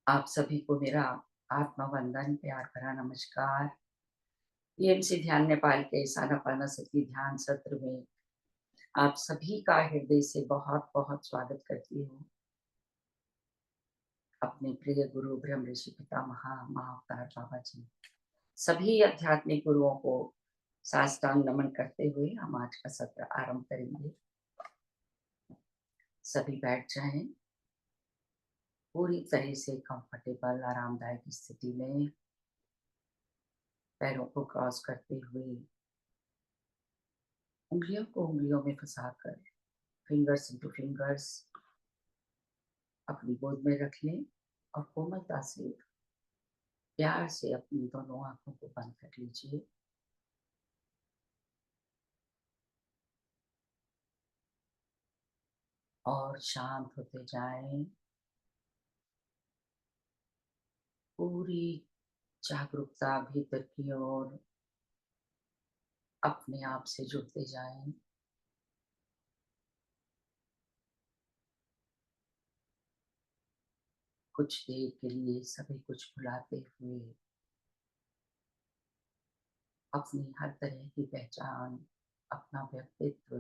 आप सभी को मेरा आत्मा वंदन, प्यार भरा नमस्कार। टीएमसी ध्यान नेपाल के इस आनापाना सती ध्यान सत्र में आप सभी का हृदय से बहुत-बहुत स्वागत करती हूँ। अपने प्रिय गुरु ब्रह्म ऋषि पितामह महाअवतार बाबा जी, सभी आध्यात्मिक गुरुओं को साष्टांग नमन करते हुए हम आज का सत्र आरंभ करेंगे। सभी बैठ जाएं, पूरी तरह से कंफर्टेबल आरामदायक स्थिति में पैरों को क्रॉस करते हुए उंगलियों को उंगलियों में फंसाकर फिंगर्स इनटू फिंगर्स अपनी गोद में रख लें और कोमलता से प्यार से अपनी दोनों आंखों को बंद कर लीजिए। और शांत होते जाएं। पूरी जागरूकता भीतर की ओर अपने आप से जुड़ते जाएं। कुछ देर के लिए सभी कुछ भुलाते हुए अपनी हर तरह की पहचान, अपना व्यक्तित्व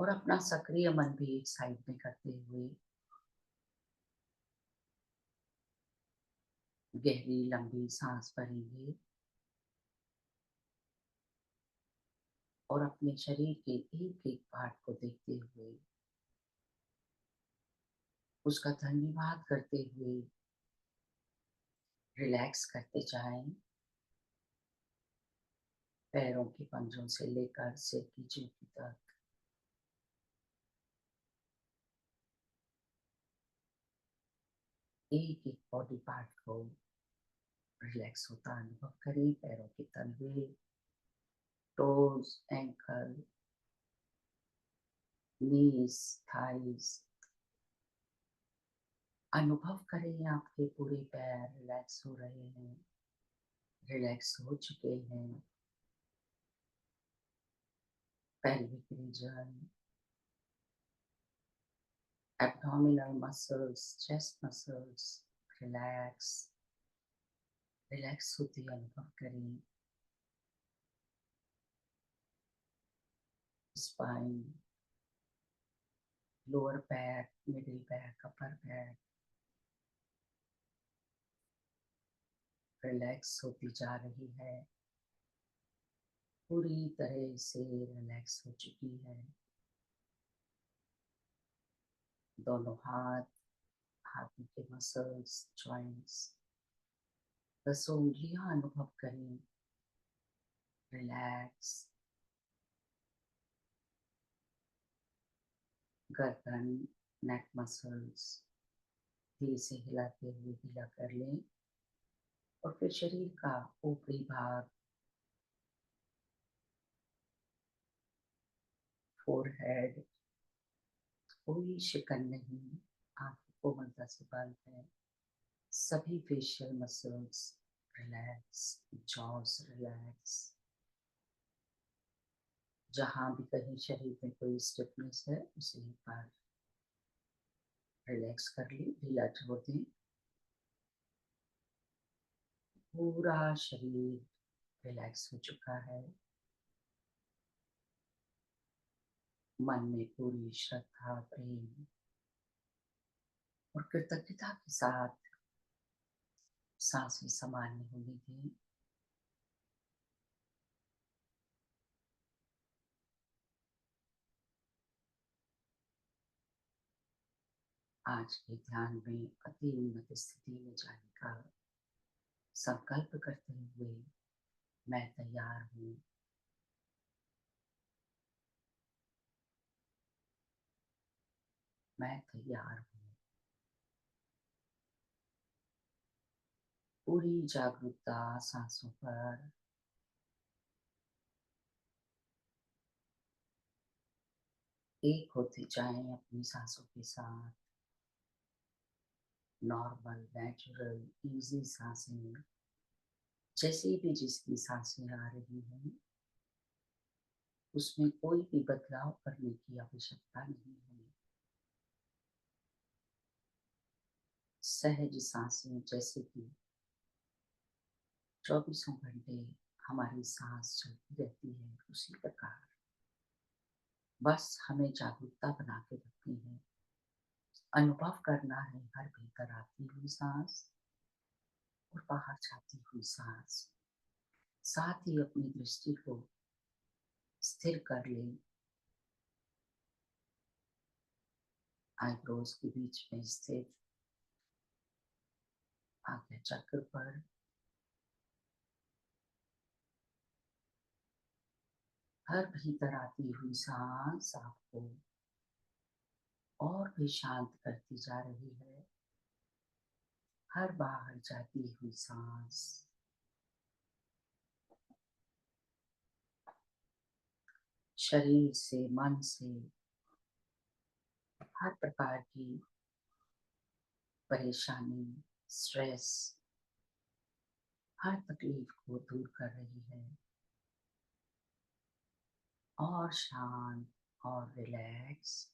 और अपना सक्रिय मन भी एक साइड में करते हुए गहरी लंबी सांस भरेंगे और अपने शरीर के एक एक पार्ट को देखते हुए उसका धन्यवाद करते हुए रिलैक्स करते जाएं। पैरों के पंजों से लेकर सिर की चोटी तक एक एक बॉडी पार्ट को रिलैक्स होता अनुभव करें। पैरों के तलवे, टोज, एंकल, नीज, थाइज अनुभव करें। आपके पूरे पैर रिलैक्स हो रहे हैं, रिलैक्स हो चुके हैं। pelvic region, abdominal muscles, chest muscles relax relax होते अनुभव करें। Spine, lower back, middle back, upper back relax होती जा रही है, पूरी तरह से रिलैक्स हो चुकी है। दोनों हाथ, हाथों के मसल्स, जॉइंट्स, बस उंगलियां अनुभव करें, रिलैक्स। गर्दन, नेक मसल्स धीरे से हिलाते हुए ढीला कर लें और फिर शरीर का ऊपरी भाग, फोरहेड, कोई शिकन नहीं, आंखें कोमलता से बंद है। सभी facial muscles relax, jaws relax. जहां भी कहीं शरीर में कोई स्टिफनेस है उसे एक बार रिलैक्स कर लें, ढीला छोड़ दें। पूरा शरीर रिलैक्स हो चुका है। मन में पूरी श्रद्धा, प्रेम और कृतज्ञता के साथ सांसें सामान्य होने दें। आज के ध्यान में अति उन्नत स्थिति में जाने का संकल्प करते हुए मैं तैयार हूँ, मैं तैयार हूँ। पूरी जागरूकता सांसों पर। एक होते जाएं अपनी सांसों के साथ। नॉर्मल, नेचुरल, इजी सांसें, जैसी भी जिसकी सांसें आ रही हैं उसमें कोई भी बदलाव करने की आवश्यकता नहीं है। सहज सांसें, जैसे कि चौबीसों घंटे हमारी सांस चलती रहती है, उसी प्रकार बस हमें जागरूकता बना के रखनी है। अनुभव करना है हर भीतर आती हुई सांस और बाहर जाती हुई सांस। साथ ही अपनी दृष्टि को स्थिर कर लें, आईब्रोज के बीच में स्थित आज्ञा चक्र पर। हर भीतर आती हुई सांस आपको और भी शांत करती जा रही है। हर बाहर जाती हुई सांस शरीर से, मन से हर प्रकार की परेशानी, स्ट्रेस, हर तकलीफ को दूर कर रही है और शांत और रिलैक्स।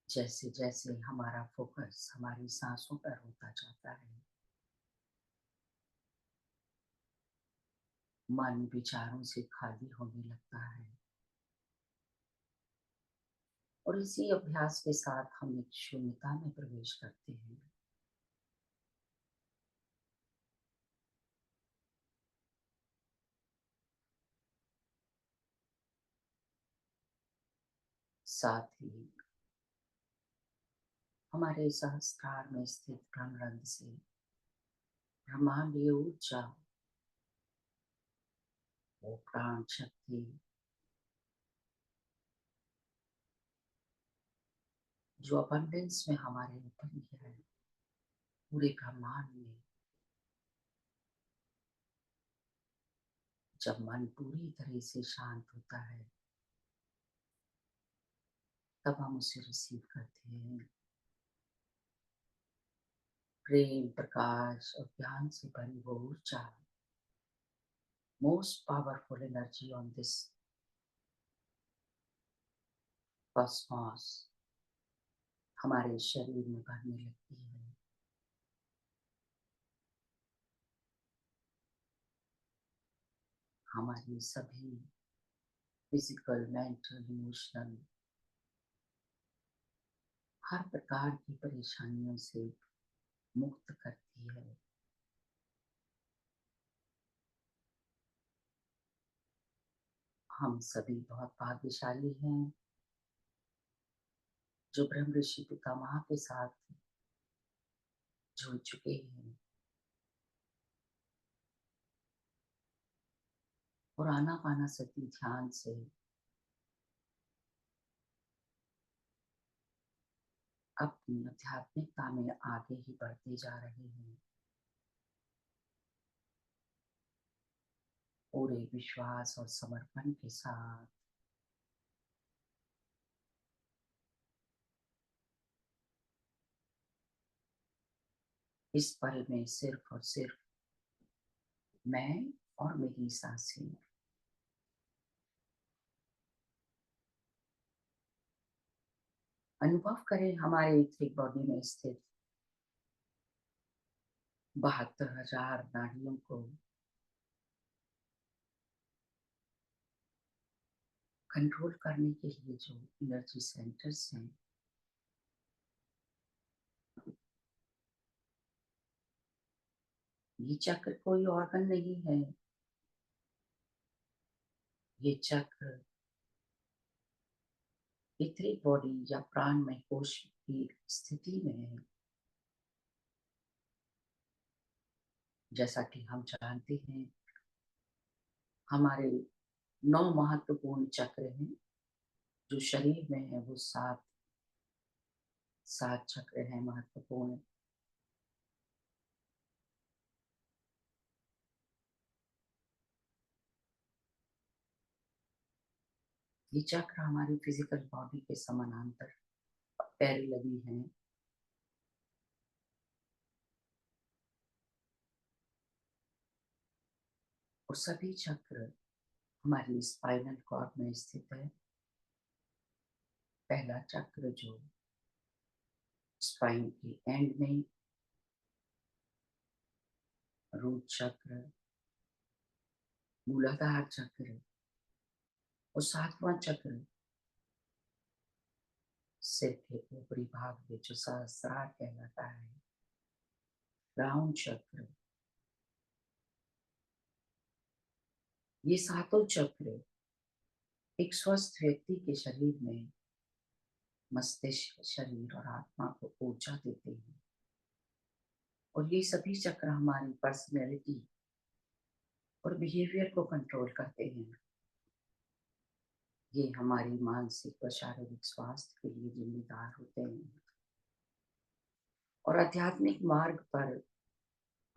जैसे जैसे हमारा फोकस हमारी सांसों पर होता जाता है, मन विचारों से खाली होने लगता है और इसी अभ्यास के साथ हम एक शून्यता में प्रवेश करते हैं। साथ ही हमारे सहस्त्रार में स्थित ब्रह्मरंध्र से ब्रह्मांडीय ऊर्जा, वो प्राण शक्ति जो अबंडेंस में हमारे ऊपर है, पूरे ब्रह्मांड में। जब मन पूरी तरह से शांत होता है तब हम उसे रिसीव करते हैं। प्रेम, प्रकाश और ज्ञान से भरी वो ऊर्जा, most powerful energy on this Cosmos, हमारे शरीर में भरने लगती है। हमारी सभी फिजिकल, मेंटल, इमोशनल हर प्रकार की परेशानियों से मुक्त करती है। हम सभी बहुत भाग्यशाली हैं जो ब्रह्म ऋषि पितामह के साथ जुड़ चुके हैं और आनापानासती ध्यान से अपनी आध्यात्मिकता में आगे ही बढ़ते जा रहे हैं, पूरे विश्वास और समर्पण के साथ। इस पल में सिर्फ और सिर्फ मैं और मेरी सांसें। अनुभव करें हमारे इथरिक बॉडी में स्थित 72,000 नाड़ियों को कंट्रोल करने के लिए जो एनर्जी सेंटर्स हैं। ये चक्र कोई ऑर्गन नहीं है, ये चक्र इथरिक बॉडी या प्राणमय कोश की स्थिति में है। जैसा कि हम जानते हैं, हमारे 9 महत्वपूर्ण चक्र हैं जो शरीर में है, वो सात चक्र हैं महत्वपूर्ण। ये चक्र हमारी फिजिकल बॉडी के समानांतर पैरेलली हैं। और सभी चक्र हमारी स्पाइनल कॉर्ड में स्थित है। पहला चक्र जो स्पाइन के एंड में, रूट चक्र, मूलाधार चक्र, और सातवां चक्र सिर के ऊपरी भाग में जो सहस्त्रार कहलाता है, क्राउन चक्र। ये सातों चक्र एक स्वस्थ व्यक्ति के शरीर में मस्तिष्क, शरीर और आत्मा को ऊर्जा देते हैं। और ये सभी चक्र हमारी पर्सनैलिटी और बिहेवियर को कंट्रोल करते हैं। ये हमारी मानसिक व शारीरिक स्वास्थ्य के लिए जिम्मेदार होते हैं। और आध्यात्मिक मार्ग पर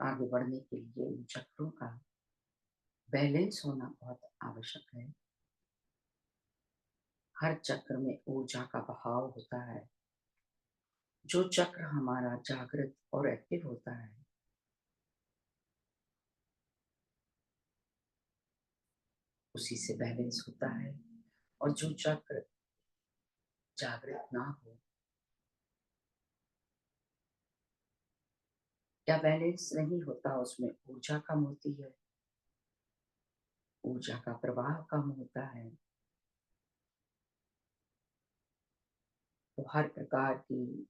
आगे बढ़ने के लिए इन चक्रों का बैलेंस होना बहुत आवश्यक है। हर चक्र में ऊर्जा का बहाव होता है। जो चक्र हमारा जागृत और एक्टिव होता है, उसी से बैलेंस होता है। और जो चक्र जागृत ना हो या बैलेंस नहीं होता, उसमें ऊर्जा कम होती है, ऊर्जा का प्रवाह कम होता है। तो हर प्रकार की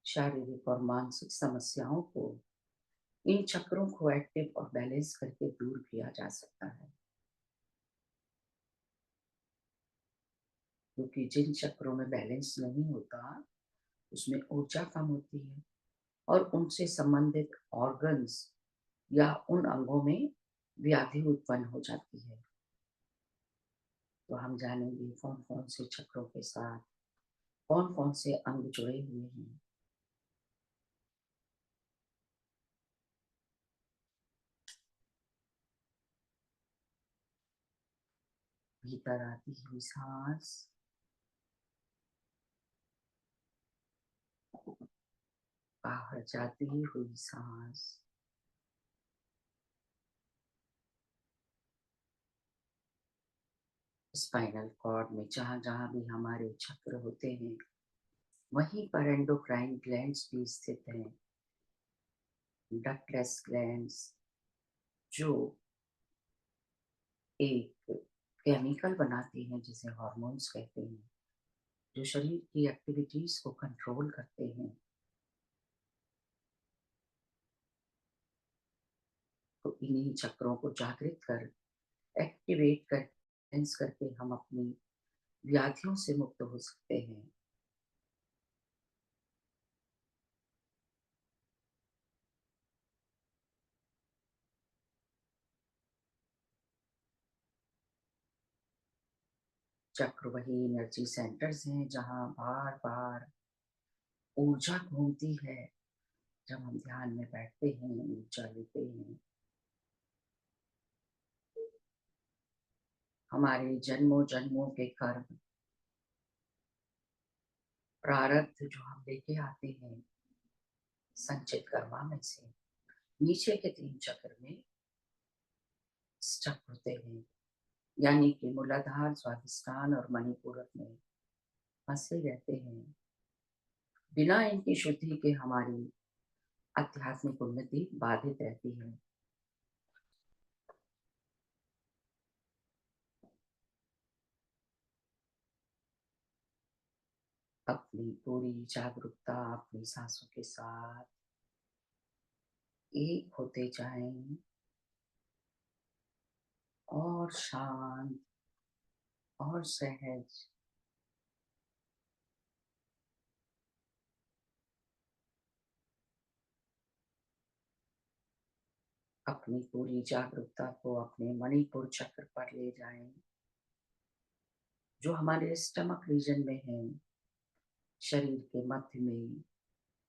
शारीरिक और मानसिक समस्याओं को इन चक्रों को एक्टिव और बैलेंस करके दूर किया जा सकता है। क्योंकि जिन चक्रों में बैलेंस नहीं होता, उसमें ऊर्जा कम होती है और उनसे संबंधित ऑर्गन्स या उन अंगों में व्याधि उत्पन्न हो जाती है। तो हम जानेंगे कौन कौन से चक्रों के साथ कौन कौन से अंग जुड़े हुए हैं। भीतर आती हुई सांस, बाहर जाती हुई सांस, स्पाइनल कॉर्ड में जहां जहां भी हमारे चक्र होते हैं, वहीं पर एंडोक्राइन ग्लैंड्स भी स्थित हैं। डक्टलेस ग्लैंड्स जो एक केमिकल बनाते हैं जिसे हार्मोन्स कहते हैं, जो शरीर की एक्टिविटीज को कंट्रोल करते हैं। तो इन्हीं चक्रों को जागृत कर, एक्टिवेट कर, बैलेंस करके हम अपनी व्याधियों से मुक्त हो सकते हैं। चक्र वही एनर्जी सेंटर्स हैं जहां बार बार ऊर्जा घूमती है। जब हम ध्यान में बैठते हैं, ऊर्जा लेते हैं, हमारे जन्मों जन्मों के कर्म, प्रारब्ध जो हम लेके आते हैं संचित कर्मा में से, नीचे के तीन चक्र में स्टक होते हैं। यानी कि मूलाधार, स्वादिष्ठान और मणिपुरक में फंसे रहते हैं। बिना इनकी शुद्धि के हमारी आध्यात्मिक उन्नति बाधित रहती है। अपनी पूरी जागरूकता अपनी सांसों के साथ एक होते जाएं और शांत और सहज। अपनी पूरी जागरूकता को अपने मणिपुर चक्र पर ले जाएं, जो हमारे स्टमक रीजन में है, शरीर के मध्य में,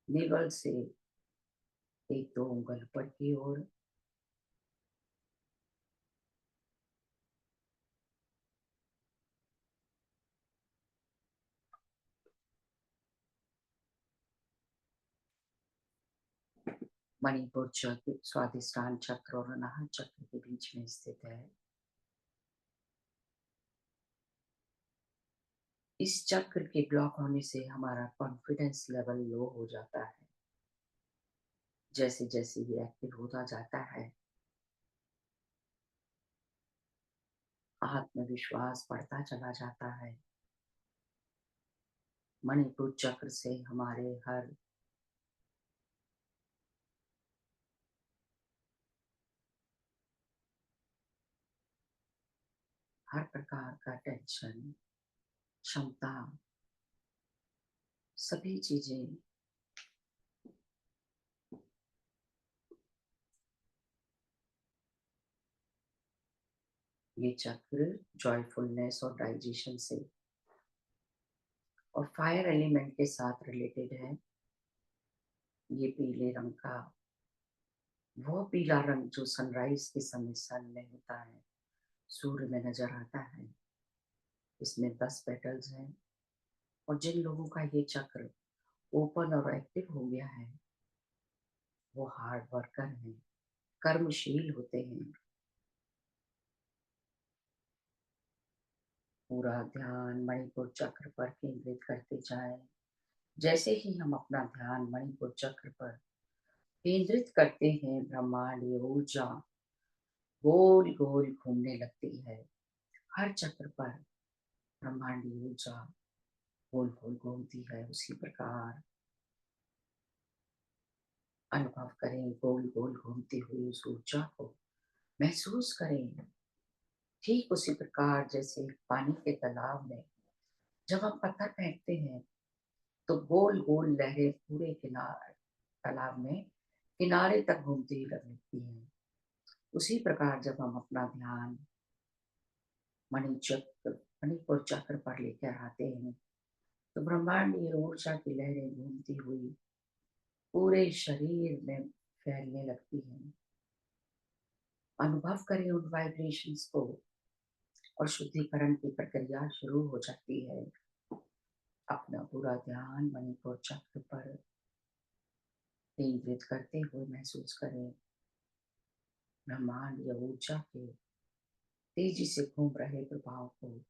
नेवल से एक दो उंगल ऊपर की ओर। मणिपुर चक्र स्वादिष्टान चक्र और अनाहत चक्र के बीच में स्थित है। इस चक्र के ब्लॉक होने से हमारा कॉन्फिडेंस लेवल लो हो जाता है। जैसे जैसे ये एक्टिव होता जाता है, आत्मविश्वास बढ़ता चला जाता है। मणिपुर चक्र से हमारे हर प्रकार का टेंशन, क्षमता, सभी चीजें ये चक्र जॉयफुलनेस और डाइजेशन से और फायर एलिमेंट के साथ रिलेटेड है। ये पीले रंग का वो पीला रंग जो सनराइज के समय सन में होता है, सूर्य में नजर आता है। इसमें 10 पेटल्स हैं और जिन लोगों का ये चक्र ओपन और एक्टिव हो गया है, वो हार्ड वर्कर हैं, कर्मशील होते हैं। पूरा ध्यान मणिपुर चक्र पर केंद्रित करते जाएं। जैसे ही हम अपना ध्यान मणिपुर चक्र पर केंद्रित करते हैं, ब्रह्मांडीय ऊर्जा गोल गोल घूमने लगती है। हर चक्र पर ब्रह्मांडीय ऊर्जा गोल गोल घूमती है। उसी प्रकार अनुभव करें, गोल गोल घूमती हुई उस ऊर्जा को महसूस करें। ठीक उसी प्रकार जैसे पानी के तालाब में जब हम पत्थर फेंकते हैं तो गोल गोल लहरें पूरे किनारे तालाब में किनारे तक घूमती लगती हैं। उसी प्रकार जब हम अपना ध्यान मणिचक्र मणिपुर चक्र पर लेकर आते हैं, तो ब्रह्मांडीय ऊर्जा की लहरें घूमती हुई पूरे शरीर में फैलने लगती हैं। अनुभव करें उन वाइब्रेशंस को और शुद्धिकरण की प्रक्रिया शुरू हो जाती है। अपना पूरा ध्यान मणिपुर चक्र पर केंद्रित करते हुए महसूस करें ब्रह्मांड या ऊर्जा के तेजी से घूम रहे प्रभाव को।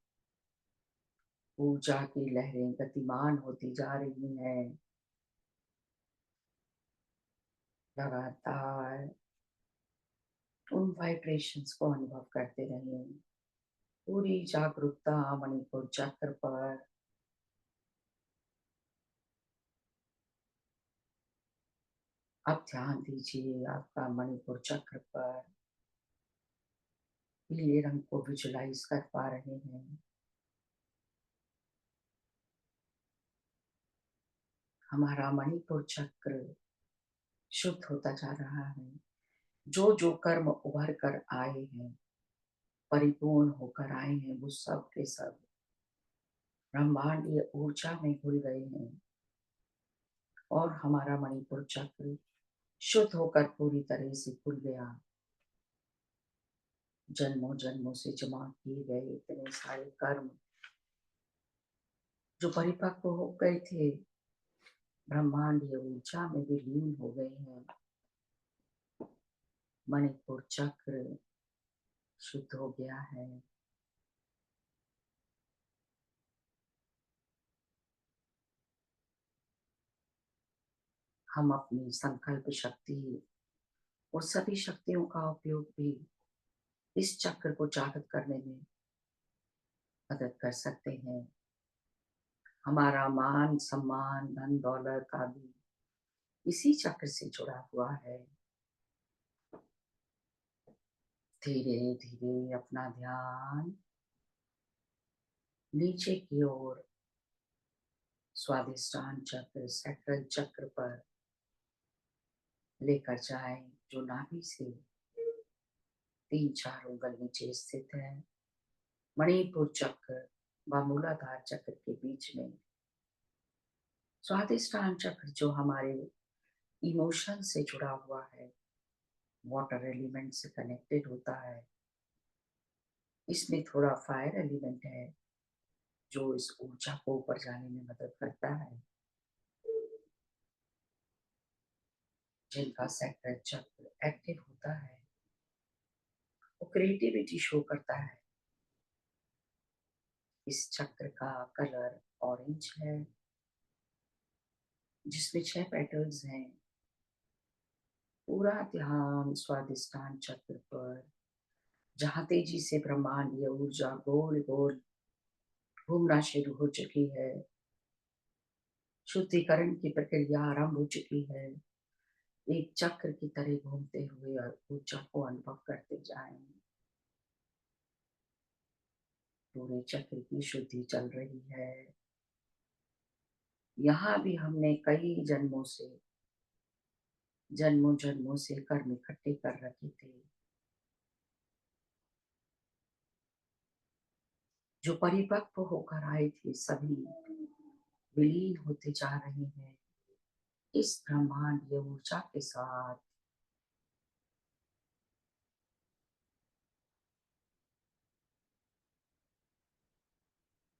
ऊर्जा की लहरें गतिमान होती जा रही हैं, लगातार उन वाइब्रेशंस को अनुभव करते रहें। पूरी जागरूकता मणिपुर चक्र पर। अब ध्यान दीजिए आपका मणिपुर चक्र पर पीले रंग को विजुलाइज कर पा रहे हैं। हमारा मणिपुर चक्र शुद्ध होता जा रहा है। जो जो कर्म उभर कर आए हैं, परिपूर्ण होकर आए हैं, वो सब के सब ब्रह्मांडीय ऊर्जा में घुल गए हैं और हमारा मणिपुर चक्र शुद्ध होकर पूरी तरह से खुल गया। जन्मों जन्मों से जमा किए गए इतने सारे कर्म जो परिपक्व हो गए थे, ब्रह्मांडीय ऊर्जा में विलीन हो गए हैं। मणिपुर चक्र शुद्ध हो गया है। हम अपनी संकल्प शक्ति और सभी शक्तियों का उपयोग भी इस चक्र को जागृत करने में मदद कर सकते हैं। हमारा मान सम्मान धन दौलत आदि इसी चक्र से जुड़ा हुआ है। धीरे धीरे अपना ध्यान नीचे की ओर स्वादिष्टान चक्र सैक्रल चक्र पर लेकर जाएं, जो नाभि से 3-4 उंगल नीचे स्थित है। मणिपुर चक्र व मूलाधार चक्र के बीच में स्वादिष्टान चक्र जो हमारे इमोशन से जुड़ा हुआ है, वाटर एलिमेंट से कनेक्टेड होता है। इसमें थोड़ा फायर एलिमेंट है जो इस ऊर्जा को ऊपर जाने में मदद करता है। जिनका सेक्टर चक्र एक्टिव होता है, वो क्रिएटिविटी शो करता है। इस चक्र का कलर ऑरेंज है, जिसमें 6 पेटल्स हैं। पूरा ध्यान स्वादिष्टान चक्र पर, जहाँ तेजी से ब्रह्मांडीय ऊर्जा गोल गोल घूमना शुरू हो चुकी है। शुद्धिकरण की प्रक्रिया आरंभ हो चुकी है। एक चक्र की तरह घूमते हुए और ऊर्जा को अनुभव करते जाएं। पूरे चक्र की शुद्धि चल रही है। यहाँ भी हमने कई जन्मों जन्मों से कर्म इकट्ठे कर रखे थे, जो परिपक्व होकर आए थे, सभी विलीन होते जा रहे हैं इस ब्रह्मांडीय ऊर्जा के साथ।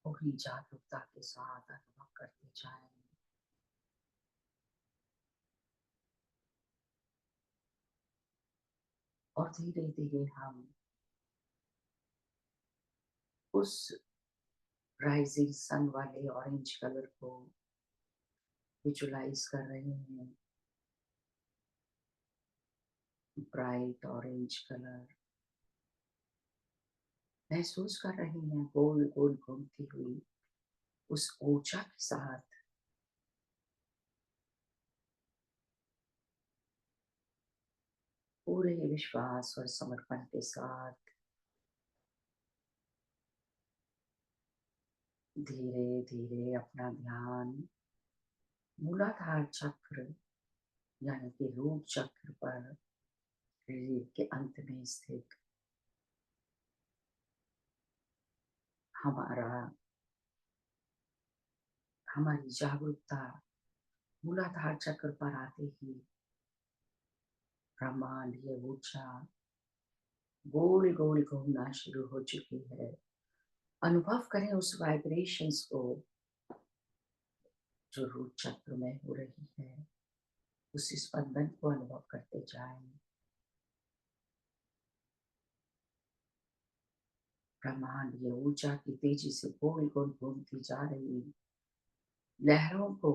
पूरी जागरूकता के साथ अनुभव करते जाएं। और धीरे धीरे हम उस राइजिंग सन वाले ऑरेंज कलर को विजुलाइज कर रहे हैं। ब्राइट ऑरेंज कलर महसूस कर रहे हैं, गोल गोल घूमती हुई उस ऊर्जा के साथ। पूरे विश्वास और समर्पण के साथ धीरे धीरे अपना ध्यान मूलाधार चक्र यानी कि रूट चक्र पर, शरीर के अंत में स्थित हमारा हमारी जागरूकता मूलाधार चक्र पर आते ही ब्रह्मांड ये ऊर्जा गोल गोल घूमना शुरू हो चुकी है। अनुभव करें उस वाइब्रेशंस को जो रूट चक्र में हो रही है। उस स्पंदन को अनुभव करते जाएं। ब्रह्मांड ये ऊर्जा की तेजी से गोल गोल घूमती जा रही लहरों को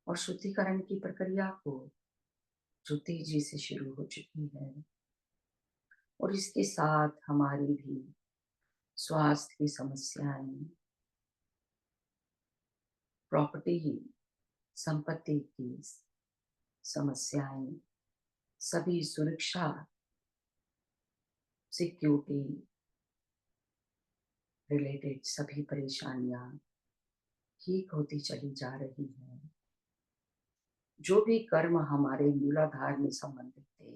और शुद्धिकरण की प्रक्रिया को, जो तेजी से शुरू हो चुकी है। और इसके साथ हमारी भी स्वास्थ्य की समस्याएं, प्रॉपर्टी, संपत्ति की समस्याएं, सभी सुरक्षा, सिक्योरिटी रिलेटेड सभी परेशानियां ठीक होती चली जा रही हैं। जो भी कर्म हमारे मूलाधार में संबंधित थे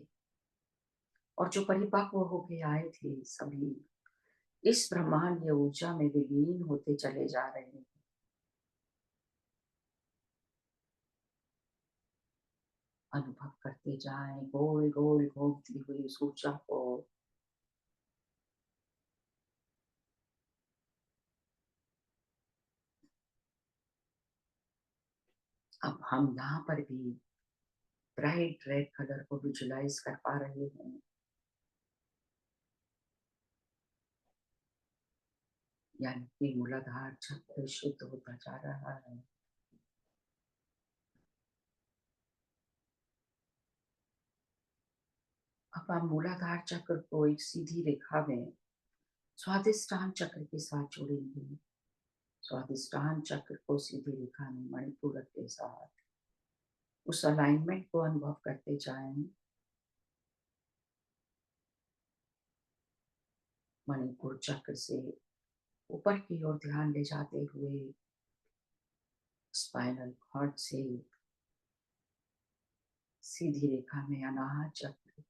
और जो परिपक्व होके आए थे, सभी इस ब्रह्मांड ऊर्जा में विलीन होते चले जा रहे हैं। अनुभव करते जाएं गोल गोल घूमती हुई इस ऊर्जा को। अब हम यहाँ पर भी ब्राइट रेड कलर को विजुलाइज कर पा रहे हैं, यानी कि मूलाधार चक्र शुद्ध होता जा रहा है। अब हम मूलाधार चक्र को एक सीधी रेखा में स्वादिष्टान चक्र के साथ जोड़ेंगे। स्वादिष्टान चक्र को सीधी रेखा में मणिपुर के साथ उस अलाइनमेंट को अनुभव करते जाएं। मणिपुर चक्र से ऊपर की ओर ध्यान ले जाते हुए स्पाइनल कॉर्ड से सीधी रेखा में अनाहत चक्र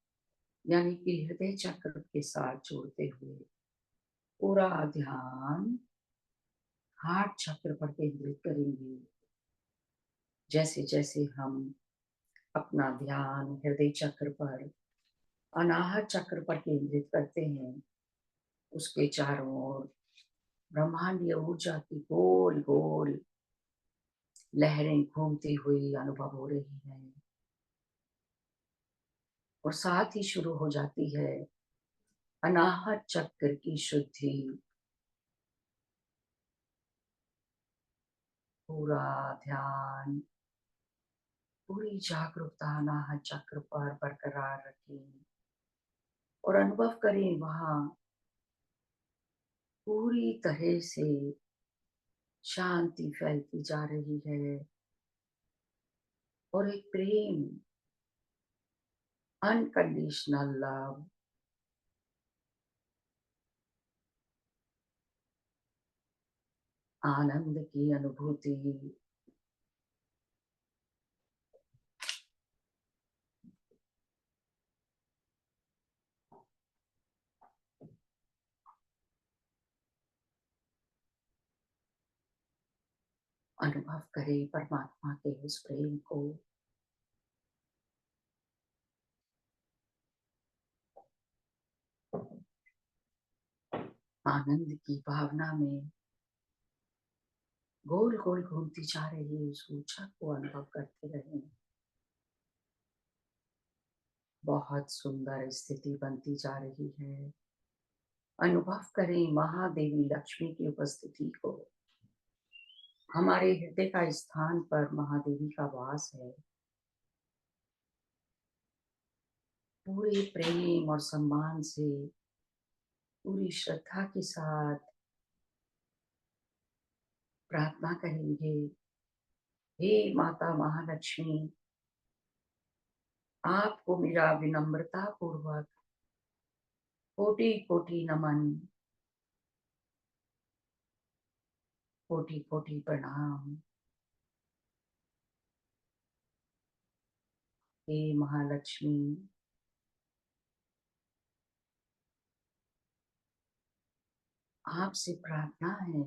यानी कि हृदय चक्र के साथ जोड़ते हुए पूरा ध्यान हार्ट चक्र पर केंद्रित करेंगे। जैसे जैसे हम अपना ध्यान हृदय चक्र पर, अनाहत चक्र पर केंद्रित करते हैं, उसके चारों ओर ब्रह्मांडीय ऊर्जा की गोल गोल लहरें घूमती हुई अनुभव हो रही हैं। और साथ ही शुरू हो जाती है अनाहत चक्र की शुद्धि। पूरा ध्यान, पूरी जागरूकता अनाहत चक्र पर बरकरार रखें और अनुभव करें वहां पूरी तरह से शांति फैलती जा रही है और एक प्रेम, अनकंडीशनल लव, आनंद की अनुभूति, अनुभव करें परमात्मा के उस प्रेम को। आनंद की भावना में गोल गोल घूमती जा रही उस ऊर्जा को अनुभव करते रहें। बहुत सुंदर स्थिति बनती जा रही है। अनुभव करें महादेवी लक्ष्मी की उपस्थिति को। हमारे हृदय का स्थान पर महादेवी का वास है। पूरे प्रेम और सम्मान से, पूरी श्रद्धा के साथ प्रार्थना करेंगे। हे माता महालक्ष्मी, आपको मेरा विनम्रता पूर्वक कोटि कोटि नमन, कोटि कोटि प्रणाम। हे महालक्ष्मी, आपसे प्रार्थना है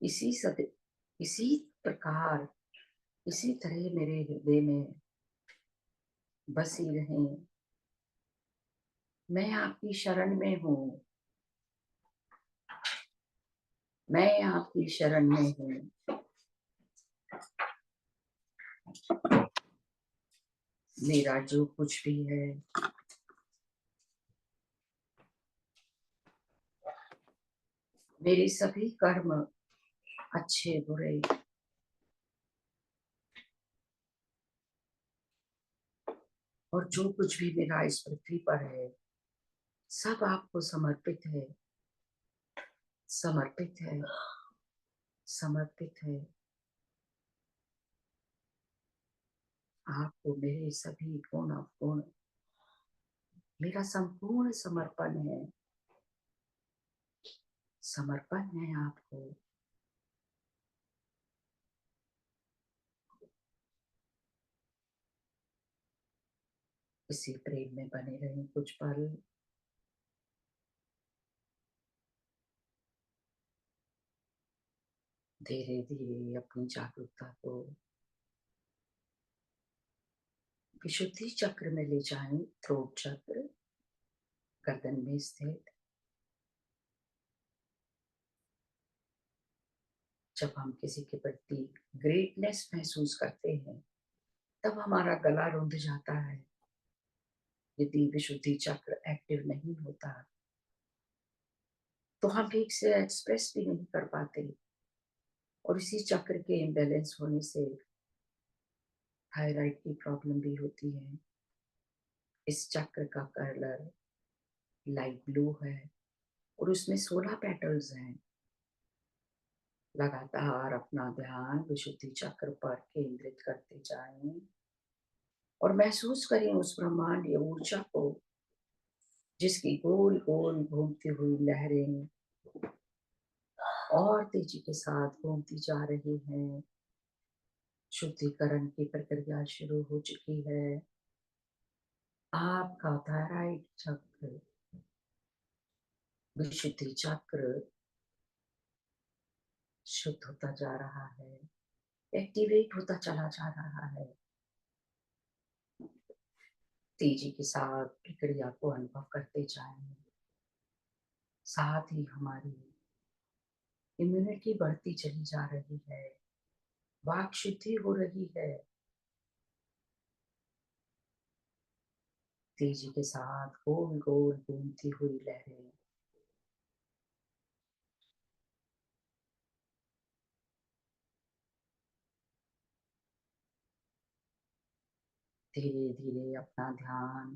इसी प्रकार, इसी तरह मेरे हृदय में बसी रहें। मैं आपकी शरण में हूँ, मैं आपकी शरण में हूँ। मेरा जो कुछ भी है, मेरे सभी कर्म, अच्छे बुरे, और जो कुछ भी मेरा इस पृथ्वी पर है, सब आपको समर्पित है, समर्पित है, समर्पित है। आपको मेरे सभी गुण अवगुण, मेरा संपूर्ण समर्पण है, समर्पण है आपको। इसी प्रेम में बने रहें कुछ पल। धीरे धीरे अपनी जागरूकता को विशुद्धि चक्र में ले जाएं, थ्रोट चक्र, गर्दन में स्थित। जब हम किसी के प्रति ग्रेटनेस महसूस करते हैं, तब हमारा गला रुंध जाता है। यदि विशुद्धि चक्र एक्टिव नहीं होता तो हम ठीक से एक्सप्रेस भी नहीं कर पाते, और इसी चक्र के इम्बैलेंस होने से थायराइड की प्रॉब्लम भी होती है। इस चक्र का कलर लाइट ब्लू है और उसमें 16 पेटल्स हैं। लगातार अपना ध्यान विशुद्धि चक्र पर केंद्रित करते जाएं और महसूस करें उस ब्रह्मांडीय ऊर्जा को, जिसकी गोल गोल घूमती हुई लहरें और तेजी के साथ घूमती जा रही हैं। शुद्धिकरण की प्रक्रिया शुरू हो चुकी है। आपका थायराइड चक्र, विशुद्धि चक्र शुद्ध होता जा रहा है, एक्टिवेट होता चला जा रहा है। तेजी के साथ प्रक्रिया को अनुभव करते जाएं। साथ ही हमारी इम्यूनिटी बढ़ती चली जा रही है, वाक शुद्धि हो रही है। तेजी के साथ गोल गोल घूमती हुई लहरें धीरे धीरे अपना ध्यान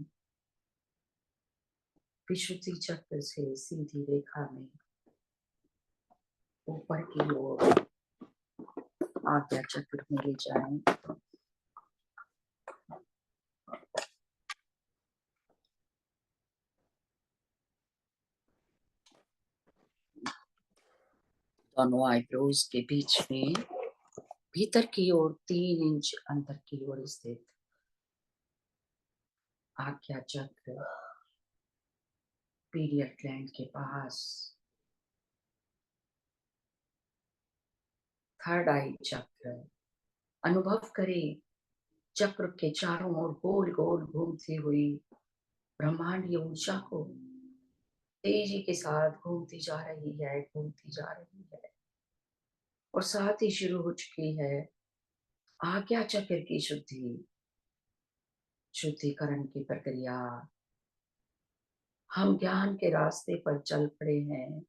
विशुद्धि चक्र से सीधी रेखा में ऊपर की ओर आज्ञा चक्र में ले जाएं। दोनों आईब्रोज के बीच में भीतर की ओर 3 इंच अंदर की ओर स्थित आज्ञा चक्र पीरियड ग्लैंड के पास थर्ड आई चक्र अनुभव करें। चक्र के चारों ओर गोल गोल घूमती हुई ब्रह्मांडीय ऊर्जा को तेजी के साथ घूमती जा रही है, घूमती जा रही है और साथ ही शुरू हो चुकी है आज्ञा चक्र की शुद्धिकरण की प्रक्रिया। हम ज्ञान के रास्ते पर चल पड़े हैं।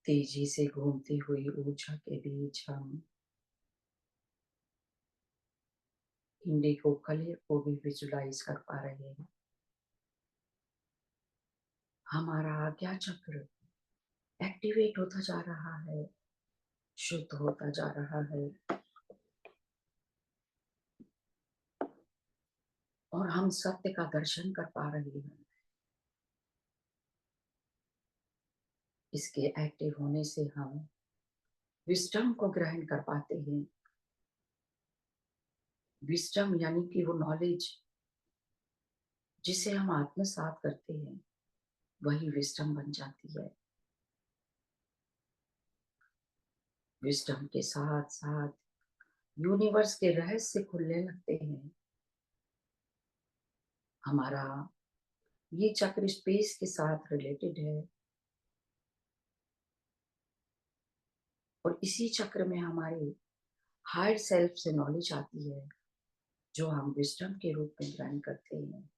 तेजी से घूमती हुई ऊर्जा के बीच हम इंडिगो कलर को भी विजुलाइज कर पा रहे हैं। हमारा आज्ञा चक्र एक्टिवेट होता जा रहा है, शुद्ध होता जा रहा है और हम सत्य का दर्शन कर पा रहे हैं। इसके एक्टिव होने से हम विस्डम को ग्रहण कर पाते हैं। विस्डम यानी कि वो नॉलेज जिसे हम आत्मसात करते हैं, वही विस्डम बन जाती है। विस्डम के साथ साथ यूनिवर्स के रहस्य खुलने लगते हैं। हमारा ये चक्र स्पेस के साथ रिलेटेड है और इसी चक्र में हमारे हायर सेल्फ से नॉलेज आती है जो हम विस्डम के रूप में ग्रहण करते हैं।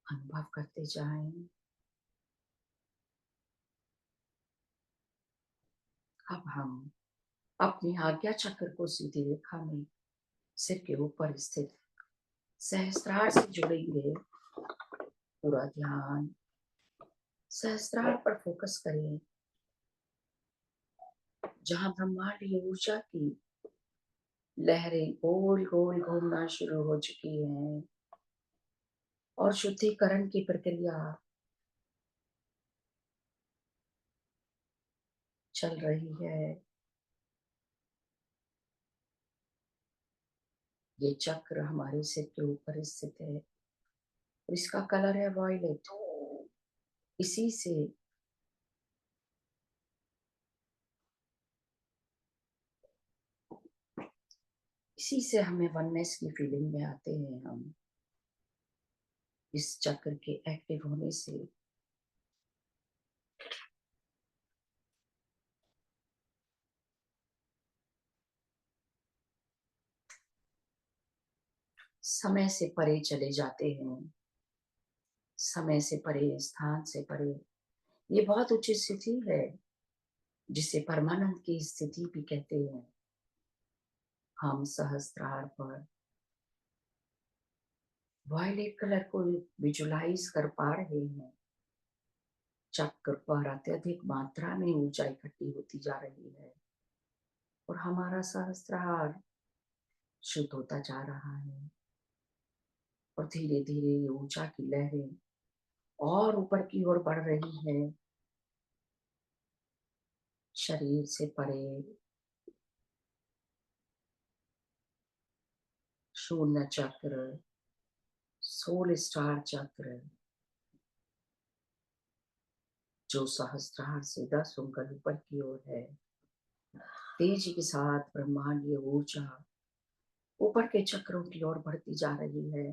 अनुभव करते जाएं। अब हम अपनी आज्ञा चक्र को सीधी रेखा में सिर के ऊपर स्थित सहस्त्रार से जुड़ेंगे। पूरा ध्यान सहस्त्रार पर फोकस करें, जहां ब्रह्मांडीय ऊर्जा की लहरें गोल गोल घूमना शुरू हो चुकी हैं और शुद्धिकरण की प्रक्रिया चल रही है। ये चक्र हमारे सिर के ऊपर स्थित है और इसका कलर है वॉयलेट। इसी से हमें वननेस की फीलिंग में आते हैं। हम इस चक्र के एक्टिव होने से समय से परे चले जाते हैं, समय से परे, स्थान से परे। ये बहुत उच्च स्थिति है जिसे परमानंद की स्थिति भी कहते हैं। हम सहस्त्रार पर वायलेट कलर को विजुलाइज कर पा रहे हैं। चक्र पर अत्यधिक मात्रा में ऊर्जा इकट्ठी होती जा रही है और हमारा सहस्त्रार शुद्ध होता जा रहा है और धीरे धीरे ये ऊर्जा की लहरें और ऊपर की ओर बढ़ रही है। शरीर से परे शून्य चक्र, सोल स्टार चक्र जो सहस्त्रार से 10 उंगल ऊपर की ओर है, तेजी के साथ ब्रह्मांडीय ऊर्जा ऊपर के चक्रों की ओर बढ़ती जा रही है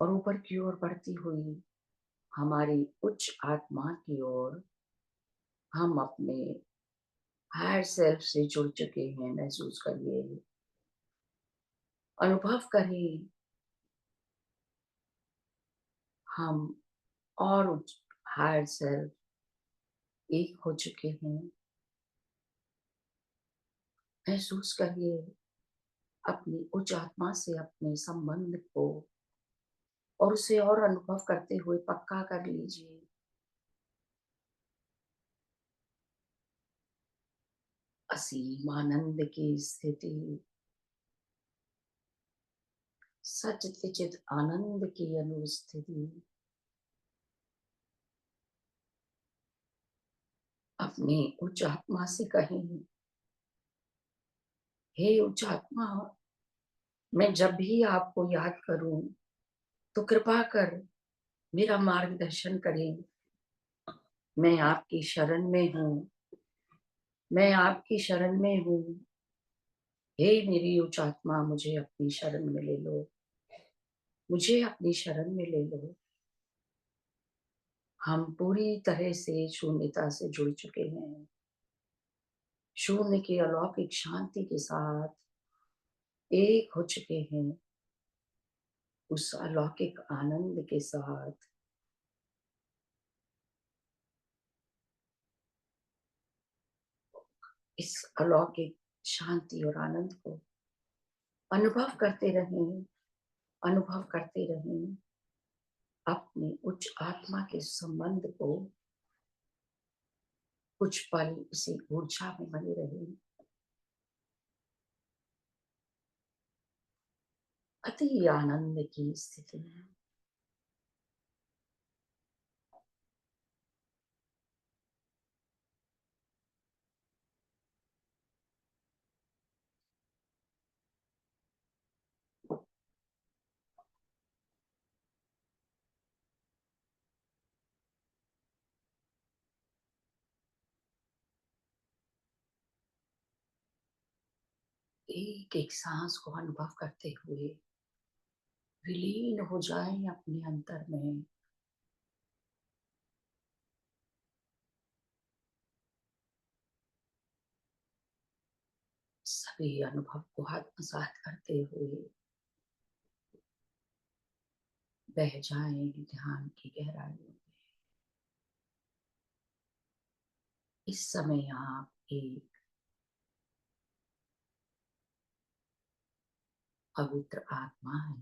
और ऊपर की ओर बढ़ती हुई हमारी उच्च आत्मा की ओर हम अपने हायर सेल्फ से जुड़ चुके हैं, महसूस करिए, अनुभव करें, हम और उच्च हायर सेल्फ एक हो चुके हैं। महसूस करिए अपनी उच्च आत्मा से अपने संबंध को और उसे और अनुभव करते हुए पक्का कर लीजिए। असीम आनंद की स्थिति, सच्चित आनंद की अनुस्थिति, अपनी उच्च आत्मा से कहें, हे उच्च आत्मा, मैं जब भी आपको याद करूं तो कृपा कर मेरा मार्गदर्शन करें। मैं आपकी शरण में हूँ, मैं आपकी शरण में हूँ। हे मेरी उच्च आत्मा, मुझे अपनी शरण में ले लो, मुझे अपनी शरण में ले लो। हम पूरी तरह से शून्यता से जुड़ चुके हैं, शून्य की अलौकिक शांति के साथ एक हो चुके हैं, उस अलौकिक आनंद के साथ। इस अलौकिक शांति और आनंद को अनुभव करते रहें, अनुभव करते रहें। अपनी उच्च आत्मा के संबंध को कुछ पल इसी ऊर्जा में बने रहें। अति आनंद की स्थिति में एक एक सांस को अनुभव करते हुए विलीन हो जाएं अपने अंतर में। सभी अनुभव को आत्मसात करते हुए बह जाएं ध्यान की गहराइयों में। इस समय आप एक पवित्र आत्मा है,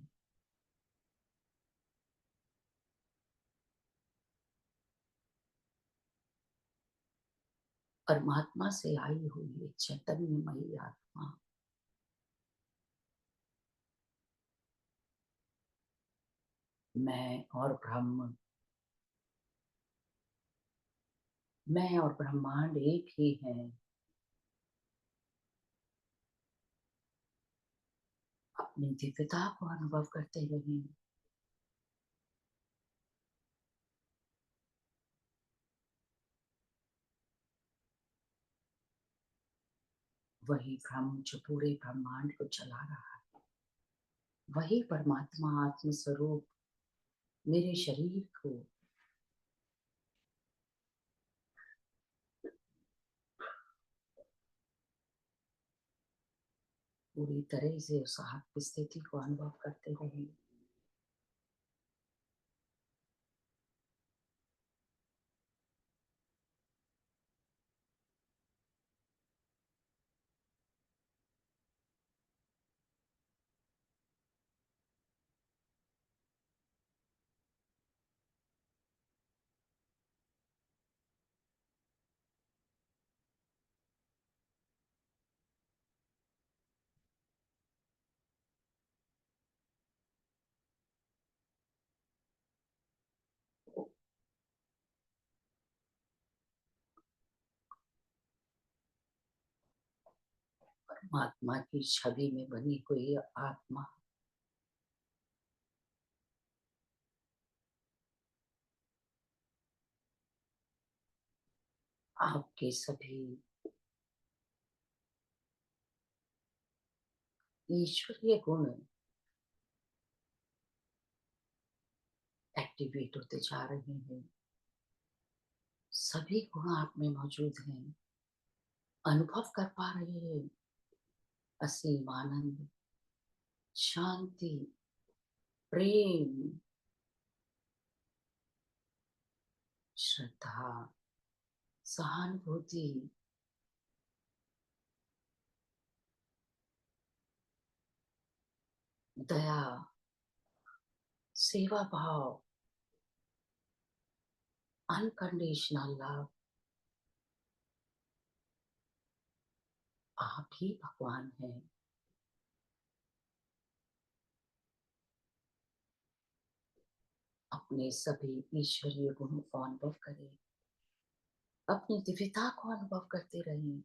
परमात्मा से आई हुई एक चैतन्यमयी आत्मा। मैं और ब्रह्म, मैं और ब्रह्मांड एक ही हैं। अपनी दिव्यता को अनुभव करते रहें। वही ब्रह्म जो पूरे ब्रह्मांड को चला रहा है, वही परमात्मा आत्म स्वरूप मेरे शरीर को पूरी तरह से उस आत्म स्थिति को अनुभव करते रहे। परमात्मा की छवि में बनी हुई आत्मा आपके सभी ईश्वरीय गुण एक्टिवेट होते जा रहे हैं। सभी गुण आप में मौजूद हैं। अनुभव कर पा रहे हैं असीम आनंद, शांति, प्रेम, श्रद्धा, सहानुभूति, दया, सेवा भाव, अनकंडीशनल लव। आप ही भगवान हैं। अपने सभी ईश्वरीय गुणों को अनुभव करें, अपनी दिव्यता को अनुभव करते रहें।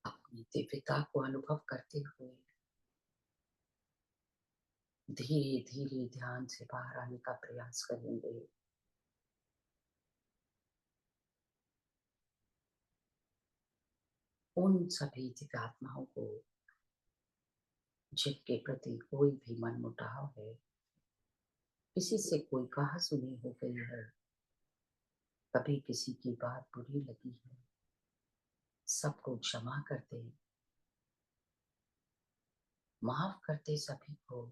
अपनी दिव्यता को अनुभव करते हुए धीरे धीरे ध्यान से बाहर आने का प्रयास करेंगे। उन सभी दिव्यात्माओं को जिनके प्रति कोई भी मनमुटाव है, किसी से कोई कहा-सुनी हो गई है, कभी किसी की बात बुरी लगी है, सबको क्षमा कर दें, माफ कर दें सभी को।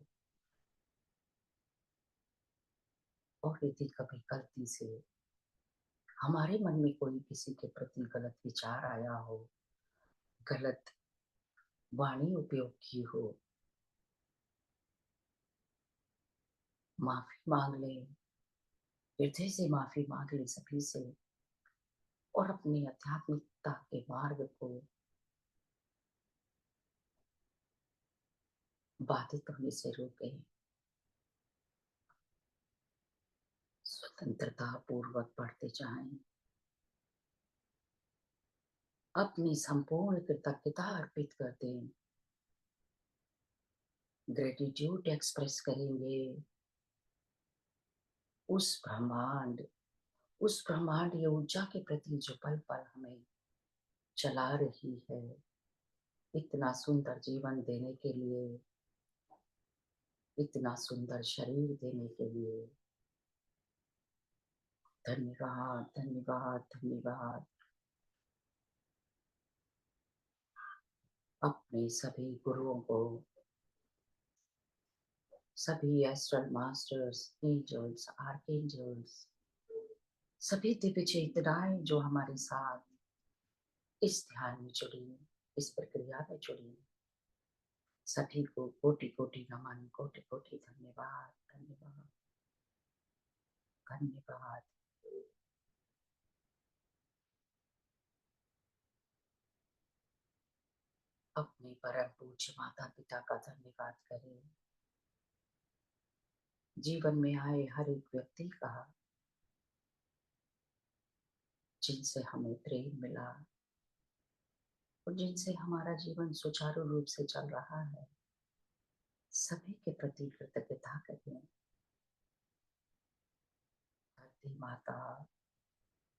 और यदि कभी गलती से हमारे मन में कोई किसी के प्रति गलत विचार आया हो, गलत वाणी उपयोग की हो, माफी मांग लें, हृदय से माफी मांग लें सभी से, और अपनी आध्यात्मिकता के मार्ग को बाधित होने से रोकें। स्वतंत्रता पूर्वक बढ़ते जाएं। अपनी संपूर्ण कृतज्ञता अर्पित कर दें। ग्रेटिट्यूड एक्सप्रेस करेंगे। उस ब्रह्मांड या ऊर्जा के प्रति जो पल पल हमें चला रही है, इतना सुंदर जीवन देने के लिए, इतना सुंदर शरीर देने के लिए धन्यवाद, धन्यवाद, धन्यवाद। अपने सभी गुरुओं को, सभी एस्ट्रल मास्टर्स, एंजल्स, आर्कएंजल्स, सभी दिव्य चेतनाएं जो हमारे साथ इस ध्यान में जुड़ी, इस प्रक्रिया में जुड़ी, सभी को कोटि कोटि नमन, कोटि कोटि धन्यवाद, धन्यवाद, धन्यवाद। अपने परम पूज्य माता पिता का धन्यवाद करें। जीवन में आए हर एक व्यक्ति का, जिनसे हमें प्रेम मिला और जिनसे हमारा जीवन सुचारू रूप से चल रहा है, सभी के प्रति कृतज्ञता करें। धरती माता,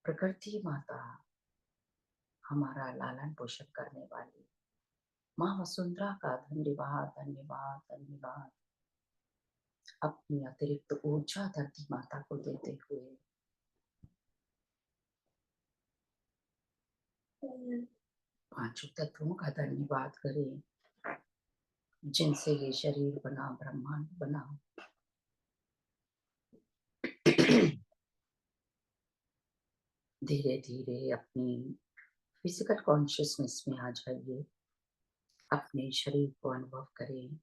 प्रकृति माता, हमारा लालन पोषण करने वाली माँ वसुंधरा का धन्यवाद, धन्यवाद, धन्यवाद। अपनी अतिरिक्त ऊर्जा धरती माता को देते हुए पांचों तत्वों का धन्यवाद करें, जिनसे ये शरीर बना, ब्रह्मांड बना। धीरे धीरे अपनी फिजिकल कॉन्शियसनेस में आ जाइए। अपने शरीर को अनुभव करें।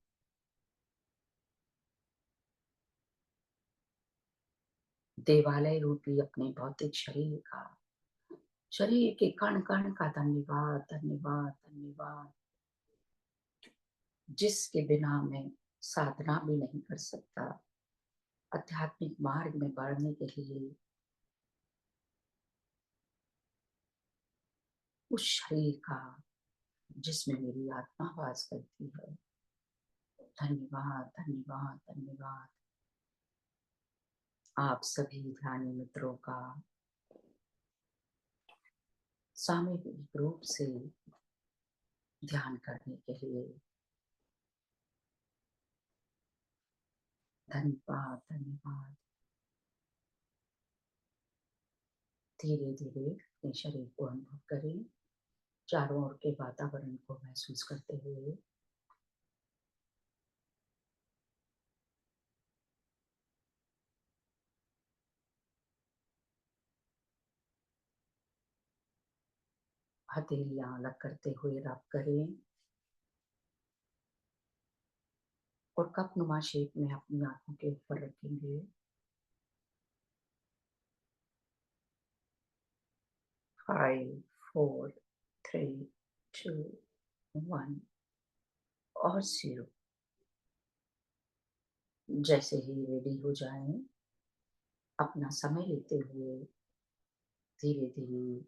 देवालय रूपी अपने भौतिक शरीर का, शरीर के कण कण का धन्यवाद, धन्यवाद, धन्यवाद, जिसके बिना मैं साधना भी नहीं कर सकता। आध्यात्मिक मार्ग में बढ़ने के लिए उस शरीर का जिसमें मेरी आत्मा वास करती है। धन्यवाद, धन्यवाद, धन्यवाद। आप सभी ध्यानी मित्रों का सामूहिक रूप से ध्यान करने के लिए धन्यवाद, धन्यवाद। धीरे धीरे अपने शरीर को अनुभव करें, चारों ओर के वातावरण को महसूस करते हुए। हथेलियां अलग करते हुए रब करें और कप नुमा शेप में अपनी आंखों के ऊपर रखेंगे। 5, 4, 3, 2, 1 और 0। जैसे ही रेडी हो जाएं, अपना समय लेते हुए धीरे धीरे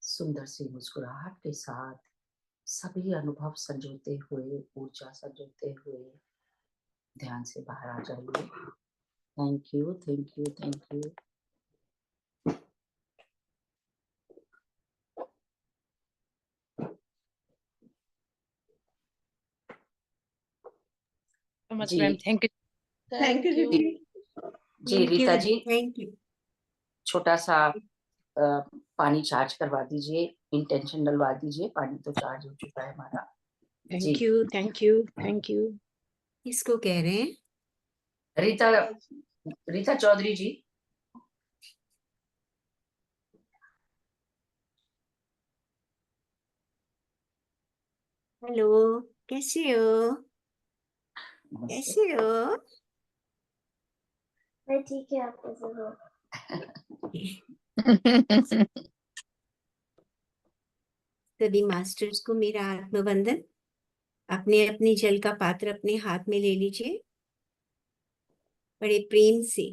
सुंदर सी मुस्कुराहट के साथ सभी अनुभव संजोते हुए, ऊर्जा संजोते हुए ध्यान से बाहर आ जाइए। Thank you, thank you, thank you. जी, थैंक यू। थैंक यू दीदी। जी रीता जी, थैंक यू। छोटा सा पानी चार्ज करवा दीजिए, इंटेंशन डलवा दीजिए। पानी तो चार्ज हो चुका है हमारा। Thank you, thank you, thank you. इसको कह रहे हैं रीता चौधरी जी। हेलो, कैसे हो? कैसे हो? मैं ठीक है, आप कैसे हो? सभी मास्टर्स को मेरा आत्मवंदन। अपने अपने जल का पात्र अपने हाथ में ले लीजिए। बड़े प्रेम से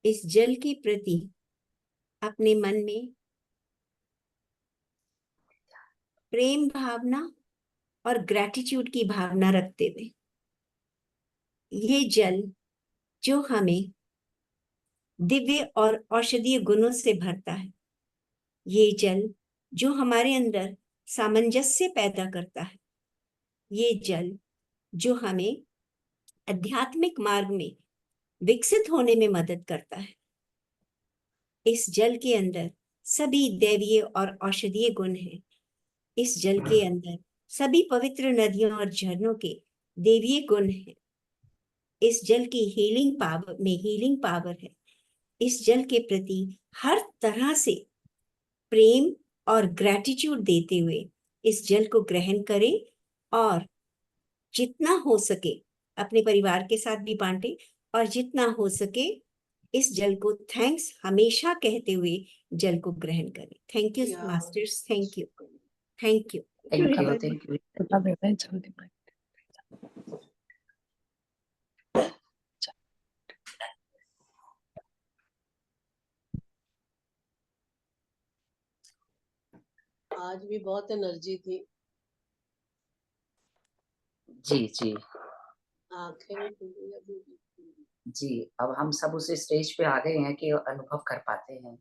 इस जल के प्रति अपने मन में प्रेम भावना और ग्रैटिट्यूड की भावना रखते हुए, ये जल जो हमें दिव्य और औषधीय गुणों से भरता है, ये जल जो हमारे अंदर सामंजस्य पैदा करता है, ये जल जो हमें आध्यात्मिक मार्ग में विकसित होने में मदद करता है, इस जल के अंदर सभी दैवीय और औषधीय गुण हैं। इस जल के अंदर सभी पवित्र नदियों और झरनों के देवीय गुण हैं। इस जल की हीलिंग पावर है। इस जल के प्रति हर तरह से प्रेम और ग्रैटिट्यूड देते हुए इस जल को ग्रहण करें और जितना हो सके अपने परिवार के साथ भी बांटें और जितना हो सके इस जल को थैंक्स हमेशा कहते हुए जल को ग्रहण करें। Thank you masters, thank you, thank you, thank you, thank you. आज भी बहुत एनर्जी थी। जी जी आंखें खुली अभी भी। जी, अब हम सब उस स्टेज पे आ गए हैं कि अनुभव कर पाते हैं।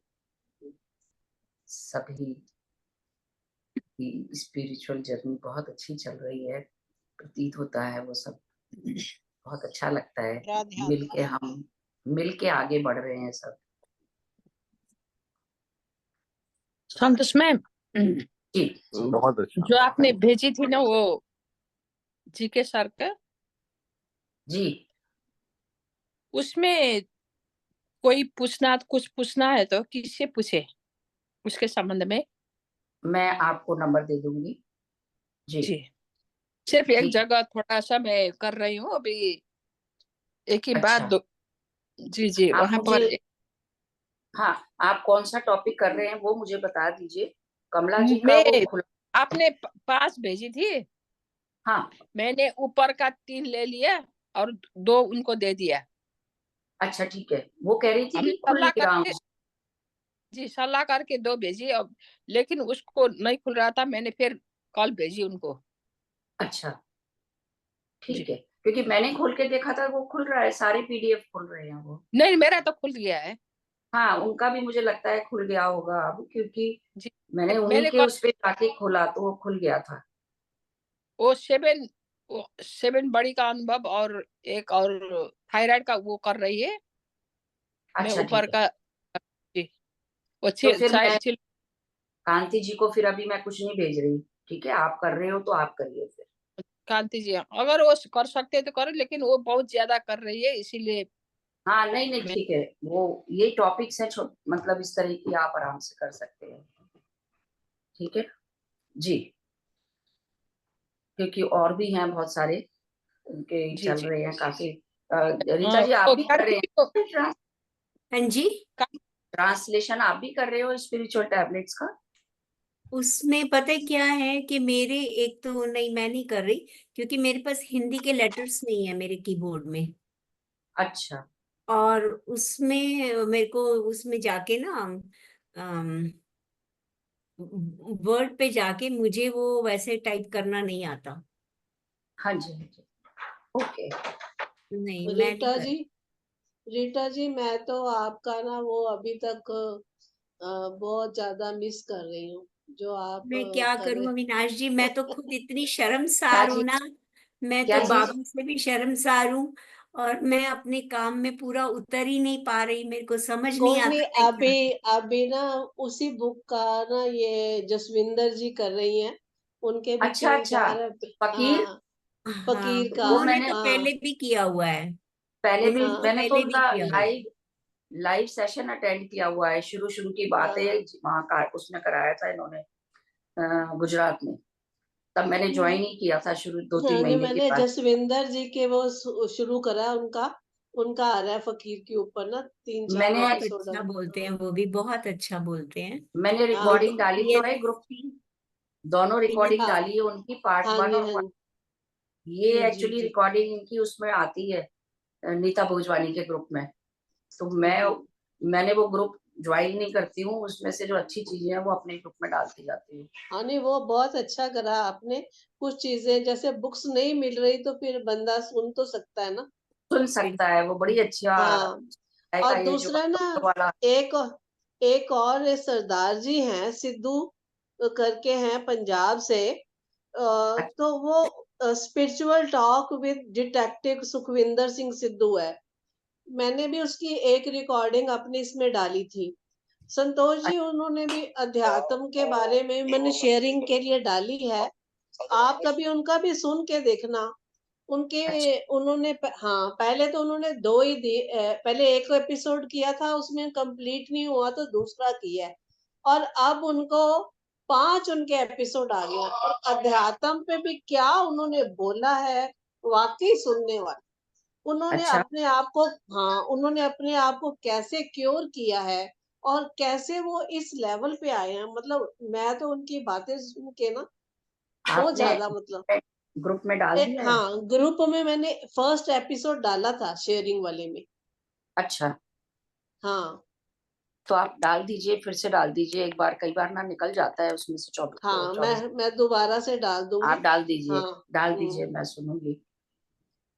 सभी की स्पिरिचुअल जर्नी बहुत अच्छी चल रही है, प्रतीत होता है वो सब बहुत अच्छा लगता है। मिलके आगे बढ़ रहे हैं सब। संतोष मैम, जी बहुत अच्छा। जो आपने भेजी थी ना वो जीके सर का, जी, उसमें कोई कुछ पूछना है तो किससे पूछे उसके संबंध में? मैं आपको नंबर दे दूंगी। जी जी, सिर्फ एक ठीक, जगह थोड़ा सा मैं कर रही हूँ अभी, एक ही बात अच्छा। दो। जी जी, आप वहां मुझे, पर हाँ, आप कौन सा टॉपिक कर रहे हैं वो मुझे बता दीजिए। कमला जी का वो मैं खुला। आपने पास भेजी थी, हाँ, मैंने ऊपर का 3 ले लिया और 2 उनको दे दिया। अच्छा ठीक है। वो कह रही थी हमने कि खुल सलाह नहीं रहा हूँ। करके जी, सलाह करके 2 भेजी अब, लेकिन उसको नहीं खुल रहा था, मैंने फिर कल भेजी उनको। अच्छा, जी। ठीक है। क्योंकि मैंने खोल के देखा था वो खुल रहा है, सारे पीडीएफ खुल रहे हैं वो। नहीं, मेरा तो खुल गया है। हाँ, उनका भी मुझे लगता है खुल गया होगा अब, क्योंकि जी, मैंने उन्हीं मैंने के कल उस पे जाके खोला तो वो खुल गया था। वो 7 बड़ी का अनुभव और एक और थायराइड का वो कर रही है, मैं अच्छा, ऊपर ठीक है। का। जी, वो तो फिर मैं चिल कांति जी को फिर अभी मैं कुछ नहीं भेज रही। ठीक है, आप कर रहे हो तो आप करिए फिर। कांति जी, अगर वो कर सकते हैं तो करो, लेकिन वो बहुत ज़्यादा कर रही है, इसीलिए हाँ, नहीं, नहीं, मैं ठीक है। वो ये टॉपिक्स है मतलब इस तरह की आप आराम से कर सकते हैं। ठीक है जी, क्योंकि और भी हैं बहुत सारे उनके जी, चल जी। रहे हैं काफी। रीता जी आप वो भी कर कांति रहे जी को हैं? हाँ जी, ट्रांसलेशन आप भी कर रहे हो स्पिरिचुअल टैबलेट्स का? उसमें पता है क्या है कि मेरे एक तो नहीं, मैं नहीं कर रही, क्योंकि मेरे पास हिंदी के लेटर्स नहीं है मेरे कीबोर्ड में। अच्छा, और उसमें मेरे को उसमें जाके ना वर्ड पे जाके मुझे वो वैसे टाइप करना नहीं आता। हाँ जी, हाँ जी, ओके। नहीं, मैं नहीं रीटा कर। जी, रीटा जी, मैं तो आपका ना वो अभी तक बहुत ज्यादा मिस कर रही हूँ, जो आप मैं क्या कर करूं रहे। अविनाश जी, मैं तो खुद इतनी क्या शर्मसार हूं ना। चीज? मैं क्या तो चीज? बाबा से भी शर्मसार हूँ। और मैं अपने काम में पूरा उतर ही नहीं पा रही, मेरे को समझ नहीं कोई नहीं, आता मैं क्या। अभी ना उसी बुक का ना ये जसविंदर जी कर रही हैं, उनके भी अच्छा, तीन अच्छा, चार फकीर। हाँ, हाँ, फकीर का। वो उन्होंने मैंने तो हाँ पहले भी किया हुआ है। पहले भी उन्होंने तो हाँ मैंने तो पहले भी उनका किया हुआ है। लाइव लाइव सेशन अटेंड किया हुआ है। शुरू शुरू की बातें हाँ। वहाँ का उसमें कराया था इन्होंने, गुजरात में। तब मैंने ज्वाइन ही किया था शुरू, दो तीन हाँ, नहीं, महीने के मैंने बाद। जसविंदर जी के वो शुरू करा उनका। उनका आ रहा है फकीर के ऊपर ना, तीन चार मैंने बहुत एपिसोड अच्छा अब। बोलते हैं, वो भी बहुत अच्छा बोलते हैं। मैंने हाँ एक रिकॉर्डिंग डाली तो है ग्रुप की, दोनों रिकॉर्डिंग हाँ डाली है उनकी, पार्ट हाँ 1 जी, और हाँ पार्ट। ये जी जी एक्चुअली जी। रिकॉर्डिंग इनकी उसमें आती है, नीता भोजवानी के ग्रुप में। तो मैंने वो ग्रुप ज्वाइन नहीं करती हूँ, उसमें से जो अच्छी चीजें हैं वो अपने ग्रुप में डालती जाती हूँ। हाँ, नहीं, वो बहुत अच्छा करा आपने। कुछ चीजें जैसे बुक्स नहीं मिल रही तो फिर बंदा सुन तो सकता है ना। सुन सकता है, वो बड़ी अच्छा हाँ, है का और ये जो दूसरा ना, वाला। एक एक और ये सरदार जी हैं, सिद्धू करके हैं पंजाब से। तो वो spiritual talk with detective Sukhwinder Singh Sidhu है। मैंने भी उसकी एक रिकॉर्डिंग अपनी इसमें डाली थी। संतोष जी, उन्होंने भी अध्यात्म के बारे में मैंने शेयरिंग के लिए डाली है। आप कभी उनका भी सुन के देखना। उनके अच्छा, हाँ, पहले तो उन्होंने दो ही पहले एक एपिसोड किया था, उसमें कंप्लीट नहीं हुआ तो दूसरा किया है। और अब उनको 5 उनके एपिसोड आ गया, और अध्यात्म पे भी क्या उन्होंने बोला है, वाकई सुनने वाला। उन्होंने अच्छा, अपने आप को हाँ, उन्होंने अपने आप को कैसे क्योर किया है, और कैसे वो इस लेवल पे आए हैं। मतलब मैं तो उनकी बातें सुन के ना बहुत आपने ज्यादा, मतलब ग्रुप में डाल एक, दिया है? हाँ, ग्रुप में मैंने फर्स्ट एपिसोड डाला था शेयरिंग वाले में। अच्छा, हाँ तो आप डाल दीजिए, फिर से डाल दीजिए एक बार, कई बार ना निकल जाता है उसमें से हाँ, 24। मैं दोबारा से डाल आप दूंगी। डाल हाँ। दीजिए, डाल दीजिए, मैं सुनूंगी।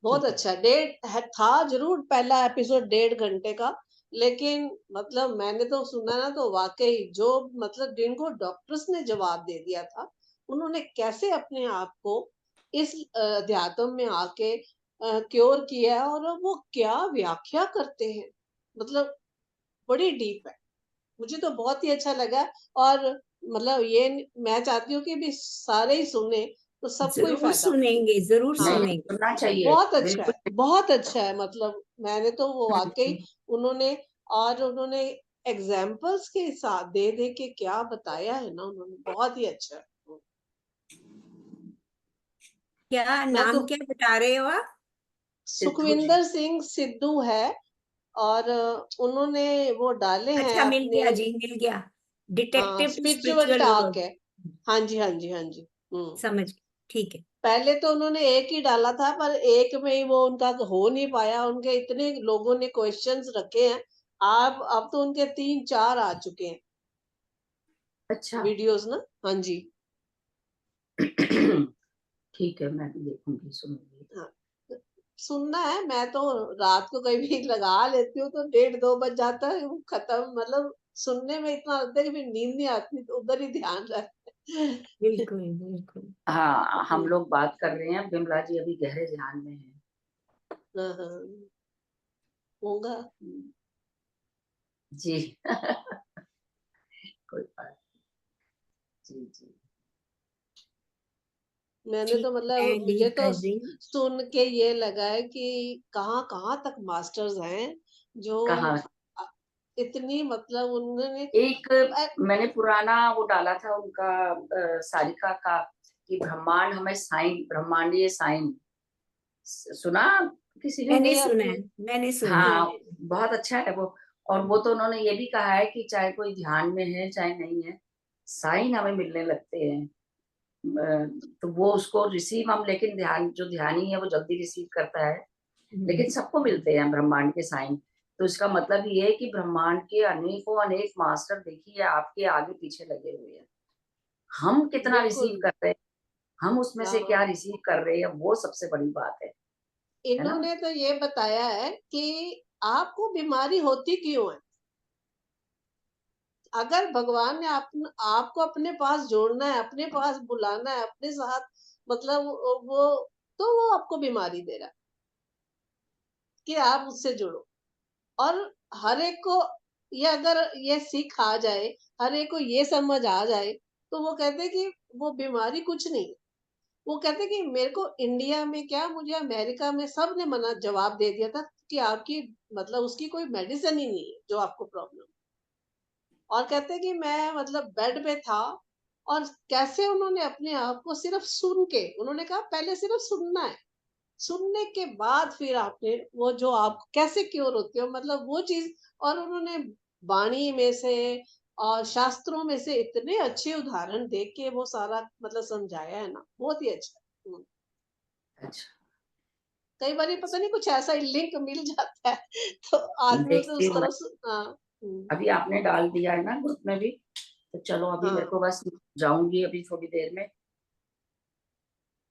बहुत ठीक है। अच्छा, था जरूर पहला एपिसोड 1.5 घंटे का, लेकिन मतलब मैंने तो सुना ना, तो वाकई जो, मतलब जिनको डॉक्टर्स ने जवाब दे दिया था, उन्होंने कैसे अपने आप को इस अध्यात्म में आके क्योर किया है, और वो क्या व्याख्या करते हैं, मतलब बड़ी डीप है। मुझे तो बहुत ही अच्छा लगा। और मतलब ये मैं चाहती हूँ कि भी सारे ही सुने, तो सबको ही जरूर फायदा हो। सुनेंगे, जरूर नहीं, नहीं, हाँ, सुनेंगे। सुनना चाहिए, बहुत अच्छा है, बिल्कुल। बहुत अच्छा है। मतलब मैंने तो वो वाकई, हम्म, उन्होंने उन्होंने एग्जाम्पल्स के साथ दे दे के क्या बताया है ना, उन्होंने बहुत ही अच्छा है। क्या मैं तो नाम क्या बता रहे हो आप? सिद्धू जी। सुखविंदर सिंह सिद्धू है, और उन्होंने वो डाले हैं अच्छा, मिल अपने। गया जी, मिल गया। हाँ, detective to spiritual spiritual talk world. है। हाँ जी, हाँ जी, हाँ जी। हम्म। समझ गई, ठीक है। पहले तो उन्होंने एक ही डाला था, पर एक में ही वो उनका हो नहीं पाया, उनके इतने लोगों ने क्वेश्चंस रखे हैं। आप अब तो उनके 3 4 आ चुके हैं। अच्छा वीडियोस ना। हाँ जी। ठीक है, मैं भी देखूंगी, सुनूंगी। हाँ, सुनना है। मैं तो रात को कहीं भी लगा लेती हूँ तो 1:30-2 बज जाता है, वो खत्म। मतलब सुनने में इतना लगता है कि फिर नींद नहीं आती, तो उधर ही ध्यान रहता है। बिल्कुल बिल्कुल। हाँ, हम लोग बात कर रहे हैं, बिमला जी अभी गहरे ध्यान में है। हाँ हाँ, होगा। जी। कोई बात नहीं। जी जी। मैंने ठीक तो है, मतलब मैं मुझे लीव तो कर रही हूँ। सुन के ये लगा है कि कहाँ कहाँ तक मास्टर्स हैं जो कहाँ? अ, इतनी मतलब उन्होंने एक मैंने पुराना वो डाला था उनका, सारिका का, कि ब्रह्मांड हमें साइन, ब्रह्मांडीय साइन, सुना किसी ने? मैंने नहीं सुना है, आपने? मैंने सुना है। हाँ, बहुत अच्छा है वो। और वो तो उन्होंने ये भी कहा है कि चाहे कोई ध्यान में है चाहे नहीं है, साइन हमें मिलने लगते हैं। तो वो उसको रिसीव हम, लेकिन ध्यान, जो ध्यानी है वो जल्दी रिसीव करता है, लेकिन सबको मिलते हैं ब्रह्मांड के साइन। तो इसका मतलब ये है कि ब्रह्मांड के अनेकों अनेक मास्टर देखिए आपके आगे पीछे लगे हुए हैं। हम कितना रिसीव बिल्कुल। कर रहे हैं, हम उसमें से क्या हाँ, रिसीव कर रहे हैं, वो सबसे बड़ी बात है ना? इन्होंने तो ये बताया है कि आपको बीमारी होती क्यों है। अगर भगवान ने आपको अपने पास जोड़ना है, अपने पास बुलाना है, अपने साथ मतलब वो तो वो आपको बीमारी दे रहा है कि आप उससे जुड़ो। और हर एक को ये अगर ये सीख आ जाए, हर एक को ये समझ आ जाए, तो वो कहते हैं कि वो बीमारी कुछ नहीं है। वो कहते हैं कि मेरे को इंडिया में क्या, मुझे अमेरिका में सब ने मना जवाब दे दिया था कि आपकी मतलब उसकी कोई मेडिसिन ही नहीं है जो आपको प्रॉब्लम। और कहते हैं कि मैं मतलब बेड पे था, और कैसे उन्होंने अपने आप को सिर्फ सुन के, उन्होंने कहा पहले सिर्फ सुनना है, सुनने के बाद फिर आपने वो जो आप कैसे क्योर होते हो, मतलब वो चीज। और उन्होंने वाणी में से और शास्त्रों में से इतने अच्छे उदाहरण दे के वो सारा मतलब समझाया है ना, बहुत ही अच्छा। अच्छा, कई बार ये पता नहीं कुछ ऐसा ही लिंक मिल जाता है तो आदमी उसे देखती उस हूँ मैं। तरफ हाँ। अभी आपने डाल दिया है ना ग्रुप में भी, तो चलो अभी मेरे हाँ, को बस, जाऊंगी अभी थोड़ी देर में।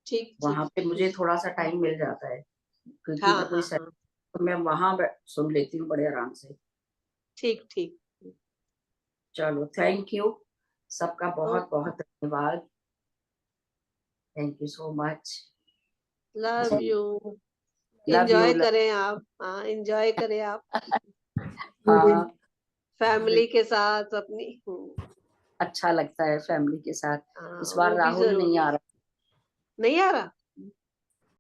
ठीक वहां ठीक। पे मुझे थोड़ा सा टाइम मिल जाता है, क्योंकि हाँ मैं कोई हाँ हाँ, तो मैं वहां सुन लेती हूँ बड़े आराम से। ठीक ठीक। चलो, थैंक यू, सबका बहुत ओके, बहुत धन्यवाद। Thank you so much. Love जी, यू। Love you. एंजॉय करें आप, हाँ एंजॉय करें आप हाँ, फैमिली के साथ अपनी। अच्छा लगता है फैमिली के साथ। इस हाँ, बार वो भी राहुल नहीं जरूरी आ है। रहा। नहीं आ रहा?